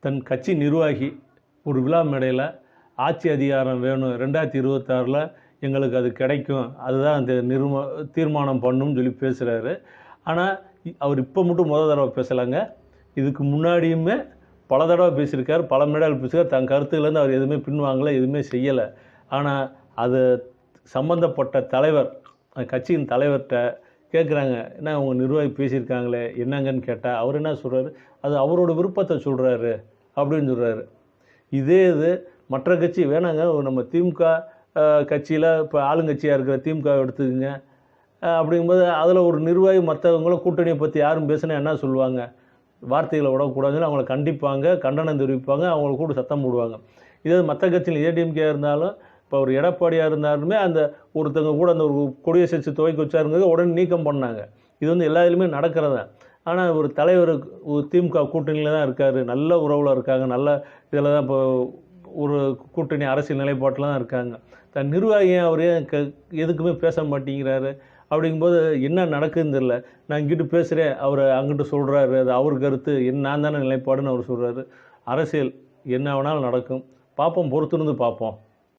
தன் கட்சி நிர்வாகி ஒரு விழா மேடையில் ஆட்சி அதிகாரம் வேணும் 2026 எங்களுக்கு அது கிடைக்கும், அதுதான் அந்த தீர்மானம் பண்ணணும்னு சொல்லி பேசுகிறாரு. ஆனால் அவர் இப்போ மட்டும் முதல் தடவை பேசலாங்க, இதுக்கு முன்னாடியுமே பல தடவை பேசியிருக்கார், பல மேடைகள் பேசியிருக்கார். தன் கருத்துலேருந்து அவர் எதுவுமே பின்வாங்கலை, எதுவுமே செய்யலை. ஆனால் அது சம்மந்தப்பட்ட தலைவர், கட்சியின் தலைவர்கிட்ட கேட்குறாங்க, என்ன அவங்க நிர்வாகி பேசியிருக்காங்களே என்னங்கன்னு கேட்டால் அவர் என்ன சொல்கிறாரு, அது அவரோட விருப்பத்தை சொல்கிறாரு அப்படின்னு சொல்கிறாரு. இதே இது மற்ற கட்சி வேணாங்க, நம்ம திமுக கட்சியில் இப்போ ஆளுங்கட்சியாக இருக்கிற திமுக எடுத்துக்கோங்க. அப்படிங்கும்போது அதில் ஒரு நிர்வாகி மற்றவங்களும் கூட்டணியை பற்றி யாரும் பேசினா என்ன சொல்லுவாங்க, வார்த்தைகளை விடக்கூடாதுன்னு அவங்கள கண்டிப்பாங்க, கண்டனம் தெரிவிப்பாங்க, அவங்கள கூட சத்தம் போடுவாங்க. இதே மற்ற கட்சியில் ஏடிஎம்கே இருந்தாலும் இப்போ ஒரு எடப்பாடியாக இருந்தாலுமே அந்த ஒருத்தங்க கூட அந்த ஒரு கொடியை சேர்த்து துவைக்க வச்சாருங்கிறது உடனே நீக்கம் பண்ணாங்க. இது எல்லா இதுலையுமே நடக்கிறதா. ஆனால் ஒரு தலைவர் திமுக கூட்டணியில் தான் இருக்கார், நல்ல உறவில் இருக்காங்க, நல்ல இதில் தான் இப்போ ஒரு கூட்டணி அரசியல் நிலைப்பாட்டில் தான் இருக்காங்க. தன் நிர்வாகியை அவரே எதுக்குமே பேச மாட்டேங்கிறாரு. அப்படிங்கும்போது என்ன நடக்குதுன்னு தெரியல. நான் இங்கிட்டு பேசுகிறேன், அவர் அங்கிட்டு சொல்கிறாரு, அது அவர் கருத்து, நான் தானே நிலைப்பாடுன்னு அவர் சொல்கிறாரு. அரசியல் என்ன வேணாலும் நடக்கும், பார்ப்போம், பொறுத்திருந்து பார்ப்போம்.